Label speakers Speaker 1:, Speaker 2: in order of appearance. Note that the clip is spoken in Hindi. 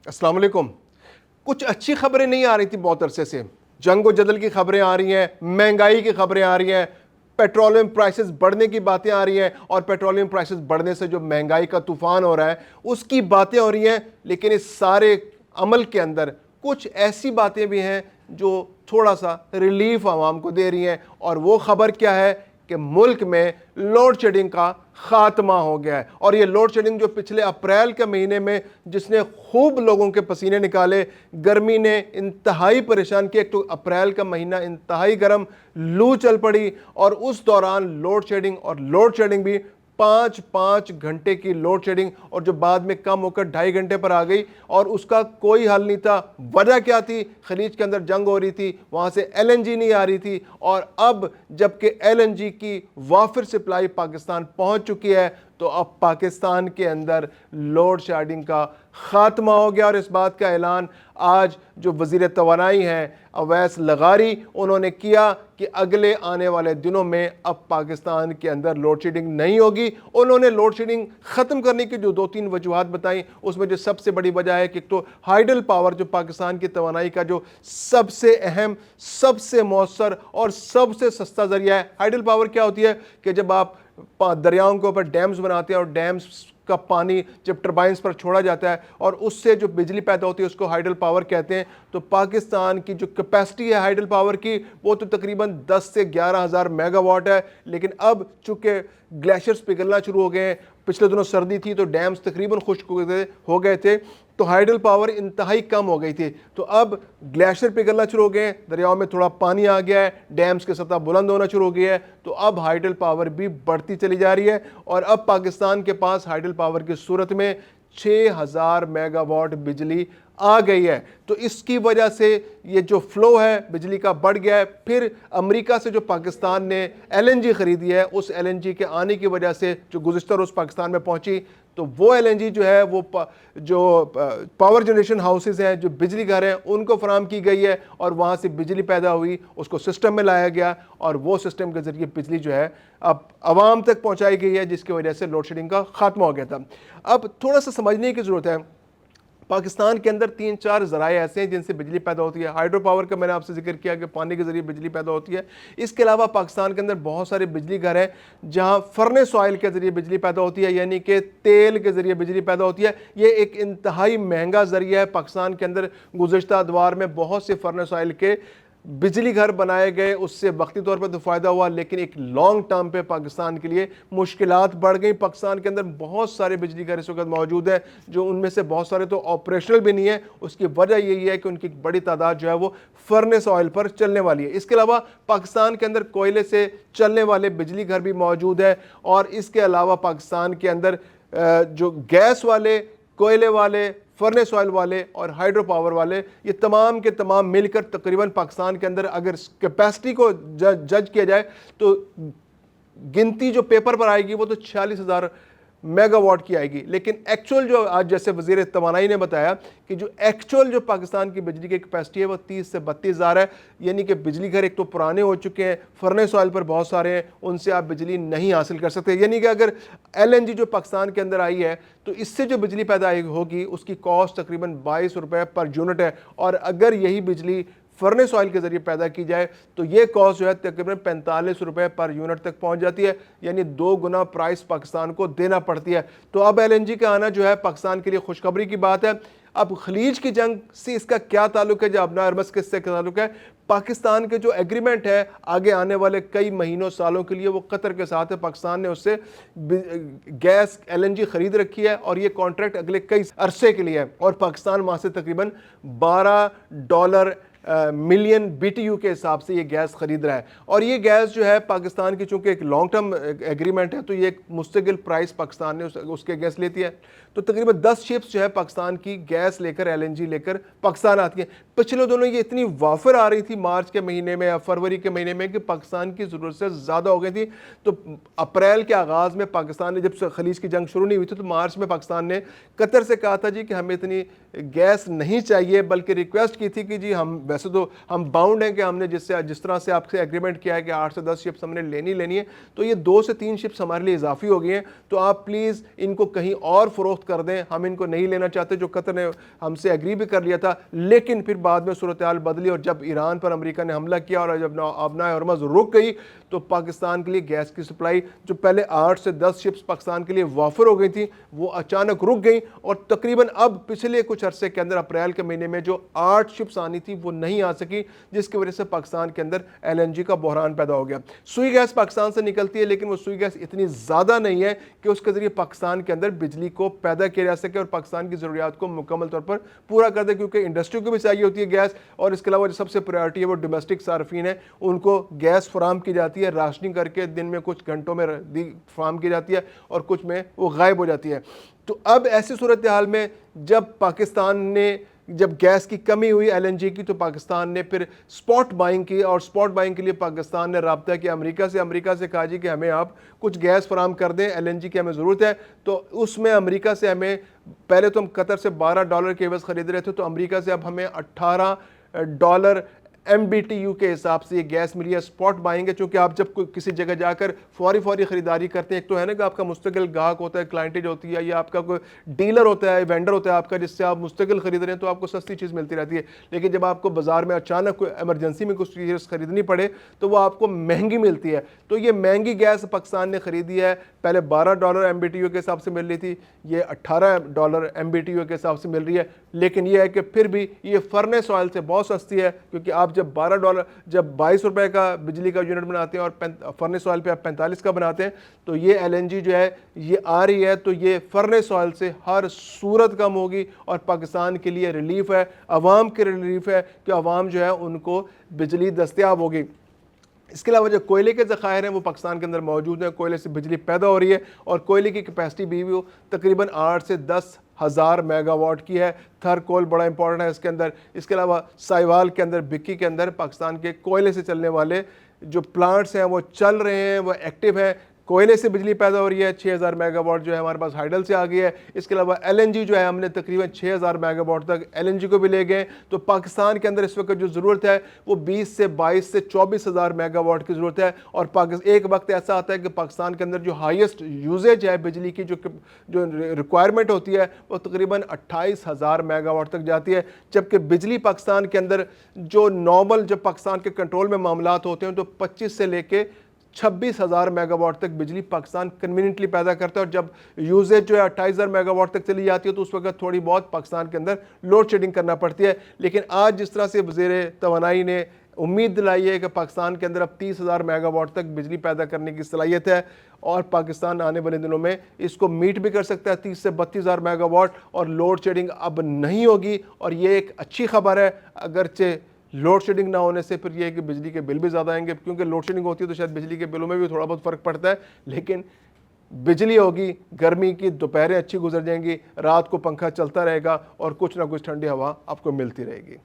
Speaker 1: अस्सलाम वालेकुम। कुछ अच्छी खबरें नहीं आ रही थी बहुत अरसे से। जंग व जदल की खबरें आ रही हैं, महंगाई की खबरें आ रही हैं, पेट्रोलियम प्राइसेस बढ़ने की बातें आ रही हैं और पेट्रोलियम प्राइसेस बढ़ने से जो महंगाई का तूफान हो रहा है उसकी बातें हो रही हैं। लेकिन इस सारे अमल के अंदर कुछ ऐसी बातें भी हैं जो थोड़ा सा रिलीफ आवाम को दे रही हैं। और वो खबर क्या है कि मुल्क में लोड शेडिंग का खात्मा हो गया है। और ये लोड शेडिंग जो पिछले अप्रैल के महीने में जिसने खूब लोगों के पसीने निकाले, गर्मी ने इंतहाई परेशान किया। एक तो अप्रैल का महीना इंतहाई गर्म, लू चल पड़ी और उस दौरान लोड शेडिंग भी 5-5 घंटे की लोड शेडिंग, और जो बाद में कम होकर 2.5 घंटे पर आ गई और उसका कोई हल नहीं था। वजह क्या थी? खलीज के अंदर जंग हो रही थी, वहां से एलएनजी नहीं आ रही थी। और अब जबकि एलएनजी की वाफिर सप्लाई पाकिस्तान पहुंच चुकी है तो अब पाकिस्तान के अंदर लोड शेडिंग का खात्मा हो गया। और इस बात का ऐलान आज जो वजीर तवानाई हैं अवैस लगारी, उन्होंने किया कि अगले आने वाले दिनों में अब पाकिस्तान के अंदर लोड शेडिंग नहीं होगी। उन्होंने लोड शेडिंग ख़त्म करने की जो 2-3 वजूहात बताई, उसमें जो सबसे बड़ी वजह है कि तो हाइडल पावर जो पाकिस्तान की तवानाई का जो सबसे अहम, सबसे मौसर और सबसे सस्ता जरिया है। हाइडल पावर क्या होती है कि जब आप दरियाओं के ऊपर डैम्स बनाते हैं और डैम्स का पानी जब टरबाइंस पर छोड़ा जाता है और उससे जो बिजली पैदा होती है उसको हाइडल पावर कहते हैं। तो पाकिस्तान की जो कैपेसिटी है हाइडल पावर की वो तो तकरीबन 10 से 11 हज़ार मेगावाट है। लेकिन अब चूंकि ग्लेशियर्स पिघलना शुरू हो गए हैं, पिछले दिनों सर्दी थी तो डैम्स तकरीबन खुश्क हो गए थे, तो हाइडल पावर इंतहाई कम हो गई थी। तो अब ग्लेशियर पिघलना शुरू हो गए हैं, दरियाओं में थोड़ा पानी आ गया है, डैम्स की सतह बुलंद होना शुरू हो गई है, तो अब हाइडल पावर भी बढ़ती चली जा रही है। और अब पाकिस्तान के पास हाइडल पावर की सूरत में 6000 मेगावाट बिजली आ गई है। तो इसकी वजह से ये जो फ्लो है बिजली का बढ़ गया है। फिर अमेरिका से जो पाकिस्तान ने एलएनजी खरीदी है, उस एलएनजी के आने की वजह से जो गुज़िश्ता रोज़ पाकिस्तान में पहुंची, तो वो एलएनजी जो है वो जो पावर जनरेशन हाउसेज हैं, जो बिजली घर हैं, उनको फराम की गई है और वहाँ से बिजली पैदा हुई, उसको सिस्टम में लाया गया और वो सिस्टम के ज़रिए बिजली जो है अब आवाम तक पहुँचाई गई है, जिसकी वजह से लोड शेडिंग का खात्मा हो गया था। अब थोड़ा सा समझने की ज़रूरत है, पाकिस्तान के अंदर 3-4 ज़राए ऐसे हैं जिनसे बिजली पैदा होती है। हाइड्रो पावर का मैंने आपसे जिक्र किया कि पानी के ज़रिए बिजली पैदा होती है। इसके अलावा पाकिस्तान के अंदर बहुत सारे बिजली घर हैं जहां फर्नेस ऑयल के ज़रिए बिजली पैदा होती है, यानी कि तेल के ज़रिए बिजली पैदा होती है। ये एक इंतहाई महंगा ज़रिया है। पाकिस्तान के अंदर गुज़श्ता अदवार में बहुत से फर्नेस ऑयल के बिजली घर बनाए गए, उससे वक्ती तौर पर तो फ़ायदा हुआ, लेकिन एक लॉन्ग टर्म पे पाकिस्तान के लिए मुश्किलात बढ़ गई। पाकिस्तान के अंदर बहुत सारे बिजली घर इस वक्त मौजूद हैं, जो उनमें से बहुत सारे तो ऑपरेशनल भी नहीं है। उसकी वजह यही है कि उनकी बड़ी तादाद जो है वो फर्नेस ऑयल पर चलने वाली है। इसके अलावा पाकिस्तान के अंदर कोयले से चलने वाले बिजली घर भी मौजूद है। और इसके अलावा पाकिस्तान के अंदर जो गैस वाले, कोयले वाले, फर्नेस ऑयल वाले और हाइड्रो पावर वाले, ये तमाम के तमाम मिलकर तकरीबन पाकिस्तान के अंदर अगर कैपेसिटी को जज किया जाए तो गिनती जो पेपर पर आएगी वो तो 46,000 मेगावाट की आएगी। लेकिन एक्चुअल जो आज जैसे वजीर तवानाई ने बताया कि जो एक्चुअल जो पाकिस्तान की बिजली की कैपेसिटी है वो 30 से 32 हज़ार है। यानी कि बिजली घर एक तो पुराने हो चुके हैं, फर्नेस ऑयल पर बहुत सारे हैं, उनसे आप बिजली नहीं हासिल कर सकते। यानी कि अगर एलएनजी जो पाकिस्तान के अंदर आई है तो इससे जो बिजली पैदा होगी उसकी कॉस्ट तकरीबन 22 रुपये पर यूनिट है। और अगर यही बिजली फर्नेस ऑयल के जरिए पैदा की जाए तो ये कॉस्ट जो है तकरीबन 45 रुपये पर यूनिट तक पहुंच जाती है, यानी 2 गुना प्राइस पाकिस्तान को देना पड़ती है। तो अब एलएनजी का आना जो है पाकिस्तान के लिए खुशखबरी की बात है। अब खलीज की जंग से इसका क्या ताल्लुक है, जो अबना अरबस के इससे ताल्लुक है? पाकिस्तान के जो एग्रीमेंट है आगे आने वाले कई महीनों सालों के लिए वो कतर के साथ है। पाकिस्तान ने उससे गैस एलएनजी खरीद रखी है और ये कॉन्ट्रैक्ट अगले कई अरसे के लिए है। और पाकिस्तान वहाँ से तकरीबन $12 मिलियन BTU के हिसाब से ये गैस खरीद रहा है। और ये गैस जो है पाकिस्तान की, चूंकि एक लॉन्ग टर्म एग्रीमेंट है, तो ये एक मुस्तकिल प्राइस पाकिस्तान ने उसके गैस लेती है। तो तकरीबन 10 शिप्स जो है पाकिस्तान की गैस लेकर, एलएनजी लेकर पाकिस्तान आती है। पिछले दिनों ये इतनी वाफर आ रही थी मार्च के महीने में या फरवरी के महीने में कि पाकिस्तान की ज़रूरत से ज़्यादा हो गई थी। तो अप्रैल के आगाज़ में पाकिस्तान ने, जब खलीज की जंग शुरू नहीं हुई थी, तो मार्च में पाकिस्तान ने कतर से कहा था जी कि हमें इतनी गैस नहीं चाहिए, बल्कि रिक्वेस्ट की थी कि जी हम वैसे तो हम बाउंड हैं कि हमने जिस तरह से आपसे एग्रीमेंट किया है कि 8 से 10 शिप्स हमने लेनी है, तो ये 2 से 3 शिप्स हमारे लिए इजाफी हो गई हैं। तो आप प्लीज़ इनको कहीं और फरोख्त कर दें, हम इनको नहीं लेना चाहते, जो कतर ने हमसे एग्री भी कर लिया था। लेकिन फिर बाद में सूरत हाल बदली और जब ईरान पर अमेरिका ने हमला किया और जब आबनाए हरमज़ रुक गई, तो पाकिस्तान के लिए गैस की सप्लाई जो पहले 8 से 10 शिप्स पाकिस्तान के लिए वाफर हो गई थी, वो अचानक रुक गई और तकरीबन अब पिछले कुछ अरसे के अंदर अप्रैल के महीने में जो 8 शिप्स आनी थी वो नहीं आ सकी, जिसकी वजह से पाकिस्तान के अंदर LNG का बहरान पैदा हो गया। सुई गैस पाकिस्तान से निकलती है, लेकिन वो सुई गैस इतनी ज़्यादा नहीं है कि उसके ज़रिए पाकिस्तान के अंदर बिजली को पैदा किया जा सके और पाकिस्तान की ज़रूरियात को मुकम्मल तौर पर पूरा कर दे, क्योंकि इंडस्ट्री को भी चाहिए होती है गैस। और इसके अलावा जो सबसे प्रायोरिटी है वो डोमेस्टिक सार्फिन है, उनको गैस फराम की जाती है, राशनिंग करके दिन में कुछ घंटों में फराम की जाती है और कुछ में वो गायब हो जाती है। तो अब ऐसी सूरत हाल में जब गैस की कमी हुई LNG की, तो पाकिस्तान ने फिर स्पॉट बाइंग की और स्पॉट बाइंग के लिए पाकिस्तान ने राब्ता किया अमेरिका से कहा जी कि हमें आप कुछ गैस फराम कर दें, LNG की हमें ज़रूरत है। तो उसमें अमेरिका से हमें, पहले तो हम कतर से $12 के एवज ख़रीद रहे थे, तो अमेरिका से अब हमें $18 MBTU के हिसाब से ये गैस मिली है। स्पॉट बाइंग है, चूँकि आप जब किसी जगह जाकर फौरी ख़रीदारी करते हैं, एक तो है ना कि आपका मुस्तकिल ग्राहक होता है, क्लाइंटेज होती है, या आपका कोई डीलर होता है, वेंडर होता है आपका, जिससे आप मुस्तकिल खरीद रहे हैं, तो आपको सस्ती चीज़ मिलती रहती है। लेकिन जब आपको बाजार में अचानक कोई एमरजेंसी में कुछ चीज़ खरीदनी पड़े तो वो आपको महंगी मिलती है। तो ये महंगी गैस पाकिस्तान ने खरीदी है, पहले $12 MBTU के हिसाब से मिल रही थी, ये $18 MBTU के हिसाब से मिल रही है। लेकिन यह है कि फिर भी ये फर्नेस ऑयल से बहुत सस्ती है, क्योंकि आप जब $22 का बिजली का यूनिट बनाते हैं और फर्नेस ऑयल पे आप 45 का बनाते हैं, तो ये LNG जो है ये आ रही है, तो ये फर्नेस ऑयल से हर सूरत कम होगी और पाकिस्तान के लिए रिलीफ है, अवाम के रिलीफ है कि अवाम जो है उनको बिजली दस्तयाब होगी। इसके अलावा जो कोयले के ज़खायर हैं वो पाकिस्तान के अंदर मौजूद हैं, कोयले से बिजली पैदा हो रही है और कोयले की कैपेसिटी भी वो तकरीबन 8 से 10 हज़ार मेगावाट की है। थर कोल बड़ा इंपॉर्टेंट है इसके अंदर। इसके अलावा साहिवाल के अंदर, बिक्की के अंदर पाकिस्तान के कोयले से चलने वाले जो प्लांट्स हैं वो चल रहे हैं, वो एक्टिव है। कोयले से बिजली पैदा हो रही है, 6000 मेगावाट जो है हमारे पास हाइडल से आ गई है। इसके अलावा LNG जो है हमने तकरीबन 6000 मेगावाट तक LNG को भी ले गए। तो पाकिस्तान के अंदर इस वक्त जो ज़रूरत है वो 20 से 22 से 24,000 मेगावाट की ज़रूरत है। और एक वक्त ऐसा आता है कि पाकिस्तान के अंदर जो हाईएस्ट यूजेज है बिजली की, जो रिक्वायरमेंट होती है वो तकरीबन 28,000 मेगावाट तक जाती है। जबकि बिजली पाकिस्तान के अंदर जो नॉर्मल, जब पाकिस्तान के कंट्रोल में मामलात होते हैं, तो 25 से लेके 26,000 मेगावाट तक बिजली पाकिस्तान कन्वीनियंटली पैदा करता है। और जब यूजेज जो है 28,000 मेगावाट तक चली जाती है, तो उस वक्त थोड़ी बहुत पाकिस्तान के अंदर लोड शेडिंग करना पड़ती है। लेकिन आज जिस तरह से वज़ीर तवानाई ने उम्मीद दिलाई है कि पाकिस्तान के अंदर अब 30,000 मेगावाट तक बिजली पैदा करने की सलाहियत है और पाकिस्तान आने वाले दिनों में इसको मीट भी कर सकता है 30 से 32,000 मेगावाट, और लोड शेडिंग अब नहीं होगी। और ये एक अच्छी खबर है, अगरचे लोड शेडिंग ना होने से फिर ये है कि बिजली के बिल भी ज़्यादा आएंगे, क्योंकि लोड शेडिंग होती है तो शायद बिजली के बिलों में भी थोड़ा बहुत फ़र्क पड़ता है। लेकिन बिजली होगी, गर्मी की दोपहरें अच्छी गुजर जाएंगी, रात को पंखा चलता रहेगा और कुछ ना कुछ ठंडी हवा आपको मिलती रहेगी।